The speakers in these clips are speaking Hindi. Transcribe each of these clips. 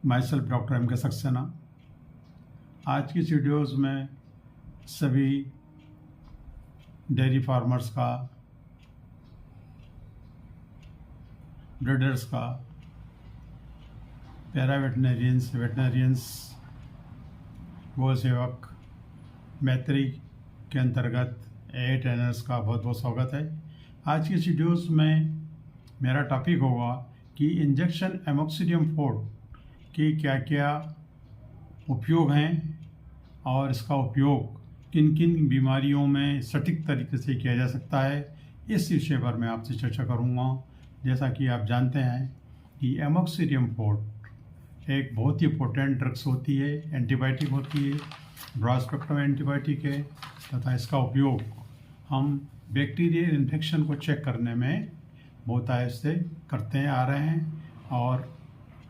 माई सेल्फ डॉक्टर एम के सक्सेना। आज की इस वीडियोज़ में सभी डेयरी फार्मर्स का, ब्रीडर्स का, पैरा वेटनरियंस, गौ सेवक, मैत्री के अंतर्गत ए ट्रेनर्स का बहुत बहुत स्वागत है। आज की इस वीडियोज़ में मेरा टॉपिक होगा कि इंजेक्शन एमोक्सिडियम फोर्ट के क्या क्या उपयोग हैं और इसका उपयोग किन किन बीमारियों में सटीक तरीके से किया जा सकता है। इस विषय पर मैं आपसे चर्चा करूंगा। जैसा कि आप जानते हैं कि एमोक्सिडियम फोर्ट एक बहुत ही पोटेंट ड्रग्स होती है, एंटीबायोटिक होती है, ब्रॉड स्पेक्ट्रम एंटीबायोटिक है तथा इसका उपयोग हम बैक्टीरियल इन्फेक्शन को चेक करने में बहुत आहिस्ते करते आ रहे हैं। और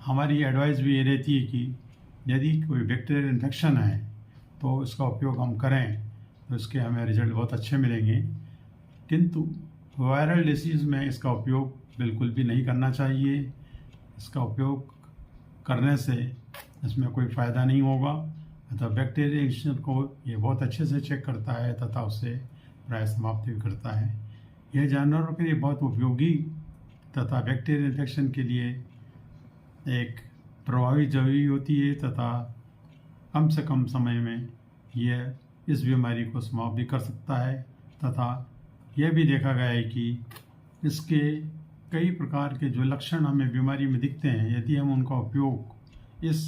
हमारी एडवाइस भी ये रहती है कि यदि कोई बैक्टीरियल इन्फेक्शन है तो इसका उपयोग हम करें तो इसके हमें रिजल्ट बहुत अच्छे मिलेंगे। किंतु वायरल डिसीज़ में इसका उपयोग बिल्कुल भी नहीं करना चाहिए। इसका उपयोग करने से इसमें कोई फ़ायदा नहीं होगा। अतः बैक्टीरियल इन्फेक्शन को ये बहुत अच्छे से चेक करता है तथा उससे प्राय समाप्ति भी करता है। यह जानवरों के लिए बहुत उपयोगी तथा बैक्टीरियल इन्फेक्शन के लिए एक प्रभावी दवाई होती है तथा कम से कम समय में यह इस बीमारी को समाप्त भी कर सकता है। तथा यह भी देखा गया है कि इसके कई प्रकार के जो लक्षण हमें बीमारी में दिखते हैं, यदि हम उनका उपयोग इस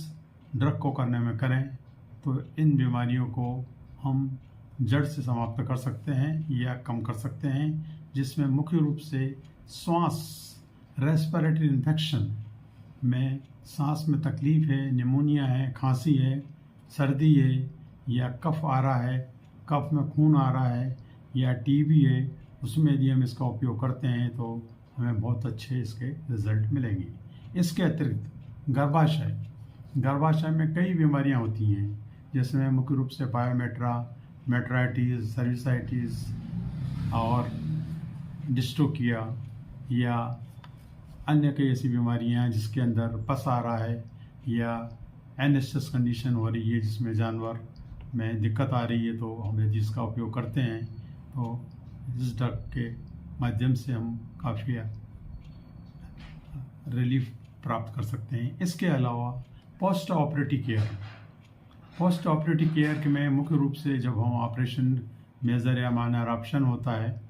ड्रग को करने में करें तो इन बीमारियों को हम जड़ से समाप्त कर सकते हैं या कम कर सकते हैं, जिसमें मुख्य रूप से श्वास, रेस्पिरेटरी इन्फेक्शन में सांस में तकलीफ है, निमोनिया है, खांसी है, सर्दी है या कफ आ रहा है, कफ में खून आ रहा है या टीबी है, उसमें यदि हम इसका उपयोग करते हैं तो हमें बहुत अच्छे इसके रिजल्ट मिलेंगे। इसके अतिरिक्त गर्भाशय में कई बीमारियां होती हैं, जिसमें मुख्य रूप से पायोमेट्रा, मेट्राइटिस, सर्विसाइटिस और डिस्ट्रोकिया या अन्य कई ऐसी बीमारियां हैं जिसके अंदर पस आ रहा है या एनएसएस कंडीशन हो रही है जिसमें जानवर में दिक्कत आ रही है, तो हम यदि इसका उपयोग करते हैं तो इस ड्रग के माध्यम से हम काफ़ी रिलीफ प्राप्त कर सकते हैं। इसके अलावा पोस्ट ऑपरेटिव केयर के में मुख्य रूप से जब हम ऑपरेशन मेजर या माइनर ऑप्शन होता है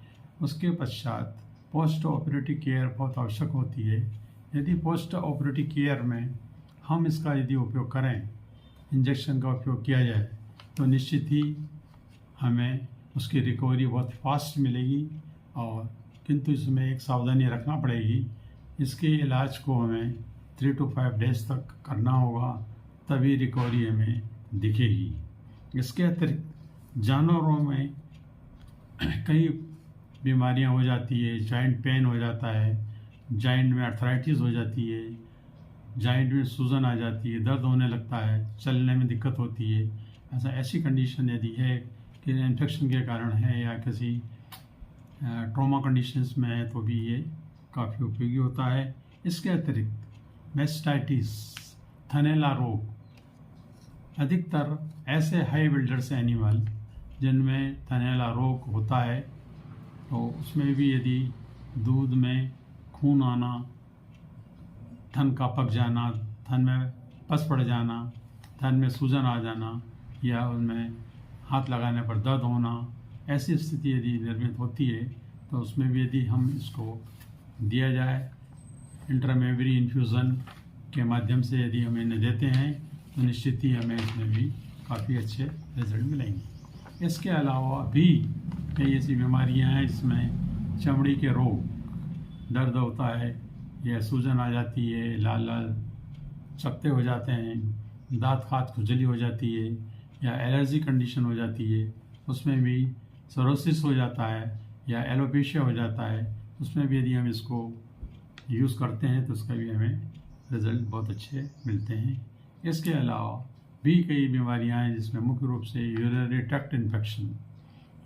उसके पश्चात पोस्ट ऑपरेटिव केयर बहुत आवश्यक होती है। यदि पोस्ट ऑपरेटिव केयर में हम इसका यदि उपयोग करें, इंजेक्शन का उपयोग किया जाए तो निश्चित ही हमें उसकी रिकवरी बहुत फास्ट मिलेगी। और किंतु इसमें एक सावधानी रखना पड़ेगी, इसके इलाज को हमें 3 to 5 डेज तक करना होगा, तभी रिकवरी हमें दिखेगी। इसके अतिरिक्त जानवरों में कई बीमारियां हो जाती है, जॉइंट पेन हो जाता है, जॉइंट में अर्थराइटिस हो जाती है, जॉइंट में सूजन आ जाती है, दर्द होने लगता है, चलने में दिक्कत होती है। ऐसी कंडीशन यदि है कि इन्फेक्शन के कारण है या किसी ट्रॉमा कंडीशंस में है तो भी ये काफ़ी उपयोगी होता है। इसके अतिरिक्त मैस्टाइटिस, थनैला रोग, अधिकतर ऐसे हाई बिल्डर्स एनिमल जिनमें थनैला रोग होता है तो उसमें भी यदि दूध में खून आना, थन का पक जाना, थन में पस पड़ जाना, थन में सूजन आ जाना या उनमें हाथ लगाने पर दर्द होना, ऐसी स्थिति यदि निर्मित होती है तो उसमें भी यदि हम इसको दिया जाए इंट्रामेमरी इन्फ्यूज़न के माध्यम से यदि हम इन्हें देते हैं तो निश्चित ही हमें इसमें भी काफ़ी अच्छे रिजल्ट मिलेंगे। इसके अलावा भी कई ऐसी बीमारियां हैं जिसमें चमड़ी के रोग, दर्द होता है या सूजन आ जाती है, लाल लाल चकत्ते हो जाते हैं, दांत खात खुजली हो जाती है या एलर्जी कंडीशन हो जाती है, उसमें भी सोरोसिस हो जाता है या एलोपेशिया हो जाता है, उसमें भी यदि हम इसको यूज़ करते हैं तो उसका भी हमें रिज़ल्ट बहुत अच्छे मिलते हैं। इसके अलावा भी कई बीमारियां हैं जिसमें मुख्य रूप से urinary tract infection,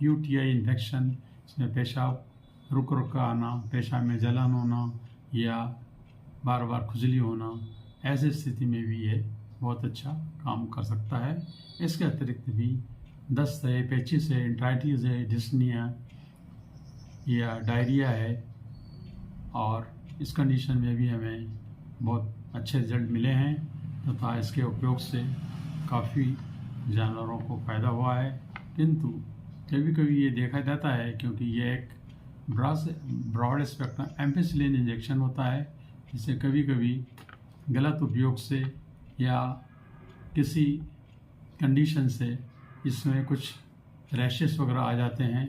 UTI infection, इसमें पेशाब रुक रुक का आना, पेशाब में जलन होना या बार बार खुजली होना, ऐसी स्थिति में भी ये बहुत अच्छा काम कर सकता है। इसके अतिरिक्त भी दस्त है, पेचिस है, एंट्राइटिस है, डिस्निया या डायरिया है, और इस कंडीशन में भी हमें बहुत अच्छे रिजल्ट मिले हैं तथा इसके उपयोग से काफ़ी जानवरों को फ़ायदा हुआ है। किंतु कभी कभी ये देखा जाता है, क्योंकि ये एक ब्रॉड स्पेक्ट्रम एम्पिसिलिन इंजेक्शन होता है, जिसे कभी कभी गलत उपयोग से या किसी कंडीशन से इसमें कुछ रैशेस वगैरह आ जाते हैं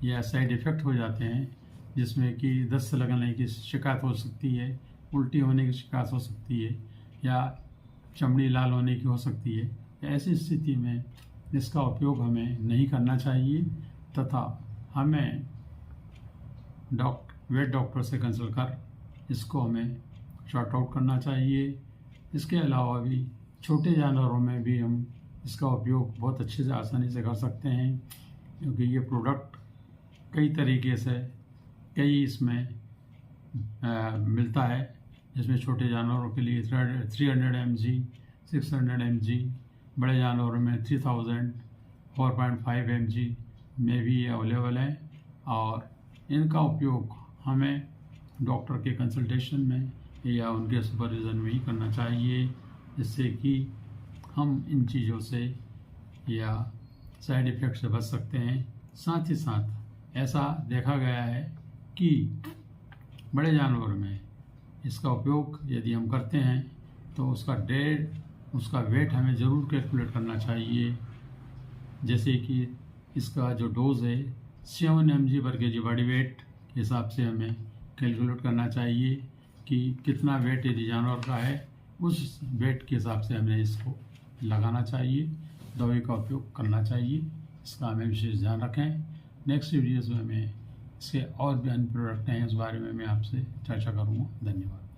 या साइड इफ़ेक्ट हो जाते हैं, जिसमें कि दस्त लगने की शिकायत हो सकती है, उल्टी होने की शिकायत हो सकती है, या चमड़ी लाल होने की हो सकती है। ऐसी स्थिति में इसका उपयोग हमें नहीं करना चाहिए तथा हमें वेट डॉक्टर से कंसल्ट कर इसको हमें शॉर्ट आउट करना चाहिए। इसके अलावा भी छोटे जानवरों में भी हम इसका उपयोग बहुत अच्छे से आसानी से कर सकते हैं, क्योंकि ये प्रोडक्ट कई तरीके से कई इसमें मिलता है, जिसमें छोटे जानवरों के लिए 300 mg, 600 mg, बड़े जानवरों में 3000, 4.5 mg में भी अवेलेबल है। और इनका उपयोग हमें डॉक्टर के कंसल्टेशन में या उनके सुपरविज़न में ही करना चाहिए, जिससे कि हम इन चीज़ों से या साइड इफ़ेक्ट से बच सकते हैं। साथ ही साथ ऐसा देखा गया है कि बड़े जानवर में इसका उपयोग यदि हम करते हैं तो उसका वेट हमें ज़रूर कैलकुलेट करना चाहिए। जैसे कि इसका जो डोज़ है 7 mg पर kg बॉडी वेट के हिसाब से हमें कैलकुलेट करना चाहिए कि कितना वेट यदि जानवर का है, उस वेट के हिसाब से हमें इसको लगाना चाहिए, दवाई का उपयोग करना चाहिए। इसका हमें विशेष ध्यान रखें। नेक्स्ट वीडियोज़ में मैं इसके और भी अन्य प्रोडक्ट हैं, उस बारे में मैं आपसे चर्चा करूँगा। धन्यवाद।